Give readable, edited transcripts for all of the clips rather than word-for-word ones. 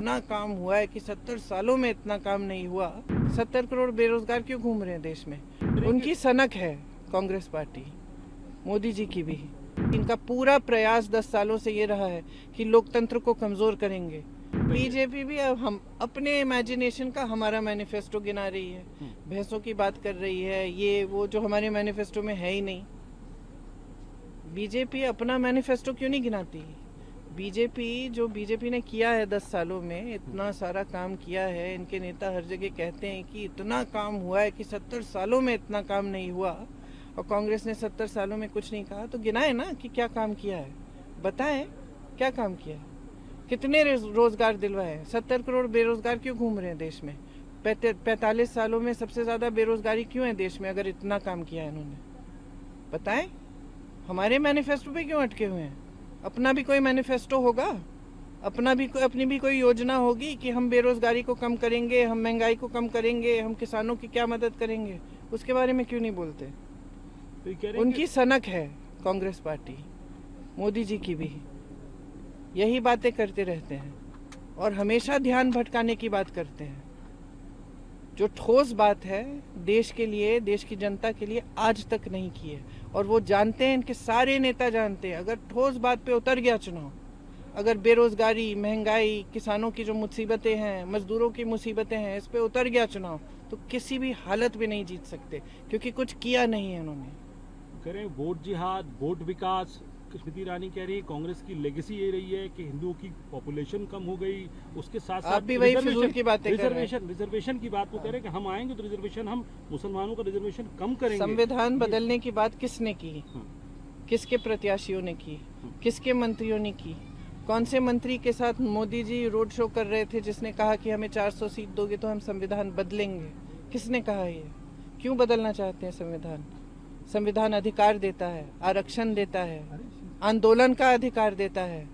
इतना काम हुआ है कि 70 सालों में इतना काम नहीं हुआ। 70 करोड़ बेरोजगार क्यों घूम रहे हैं देश में? उनकी सनक है कांग्रेस पार्टी, मोदी जी की भी। इनका पूरा प्रयास 10 सालों से ये रहा है कि लोकतंत्र को कमजोर करेंगे। बीजेपी भी अब हम अपने इमेजिनेशन का हमारा मैनिफेस्टो गिना रही है, भैंसों की बात कर रही है, ये वो जो हमारे मैनिफेस्टो में है ही नहीं। बीजेपी अपना मैनिफेस्टो क्यों नहीं गिनाती? बीजेपी ने किया है 10 सालों में, इतना सारा काम किया है। इनके नेता हर जगह कहते हैं कि इतना काम हुआ है कि 70 सालों में इतना काम नहीं हुआ, और कांग्रेस ने 70 सालों में कुछ नहीं कहा। तो गिनाए ना कि क्या काम किया है, बताएं क्या काम किया है, कितने रोजगार दिलवाए। 70 करोड़ बेरोजगार क्यों घूम रहे हैं देश में? 45 सालों में सबसे ज्यादा बेरोजगारी क्यों है देश में? अगर इतना काम किया है इन्होंने, बताएं। हमारे मैनिफेस्टो पे क्यों अटके हुए हैं? अपना भी कोई मैनिफेस्टो होगा, अपनी भी कोई योजना होगी कि हम बेरोजगारी को कम करेंगे, हम महंगाई को कम करेंगे, हम किसानों की क्या मदद करेंगे। उसके बारे में क्यों नहीं बोलते? तो उनकी सनक है कांग्रेस पार्टी, मोदी जी की भी। यही बातें करते रहते हैं और हमेशा ध्यान भटकाने की बात करते हैं। जो ठोस बात है देश के लिए, देश की जनता के लिए आज तक नहीं की है, और वो जानते हैं, इनके सारे नेता जानते हैं। अगर ठोस बात पे उतर गया चुनाव, अगर बेरोजगारी, महंगाई, किसानों की जो मुसीबतें हैं, मजदूरों की मुसीबतें हैं, इस पे उतर गया चुनाव, तो किसी भी हालत में नहीं जीत सकते, क्योंकि कुछ किया नहीं है उन्होंने। करें वोट जिहाद, वोट विकास। स्मृति ईरानी कह रही है कांग्रेस की लेगेसी ये रही है कि हिंदुओं की पॉपुलेशन कम हो गई, उसके साथ साथ आप भी वही फिजूल की बातें कर रहे हैं। रिजर्वेशन की बात को कह रहे हैं कि हम आएंगे तो रिजर्वेशन, हम मुसलमानों का रिजर्वेशन कम करेंगे। संविधान बदलने की बात किसने की? किसके प्रत्याशियों ने की? किसके मंत्रियों ने की? कौन से मंत्री के साथ मोदी जी रोड शो कर रहे थे जिसने कहा कि हमें 400 सीट दोगे तो हम संविधान बदलेंगे? किसने कहा ये? क्यों बदलना चाहते हैं संविधान? संविधान अधिकार देता है, आरक्षण देता है, आंदोलन का अधिकार देता है।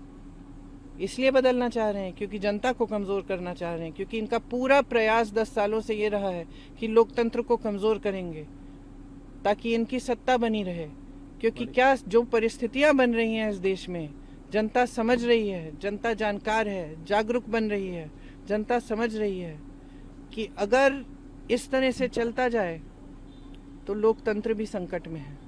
इसलिए बदलना चाह रहे हैं क्योंकि जनता को कमजोर करना चाह रहे हैं, क्योंकि इनका पूरा प्रयास 10 सालों से ये रहा है कि लोकतंत्र को कमजोर करेंगे ताकि इनकी सत्ता बनी रहे। क्योंकि क्या जो परिस्थितियां बन रही हैं इस देश में, जनता समझ रही है, जनता जानकार है, जागरूक बन रही है। जनता समझ रही है कि अगर इस तरह से चलता जाए तो लोकतंत्र भी संकट में है।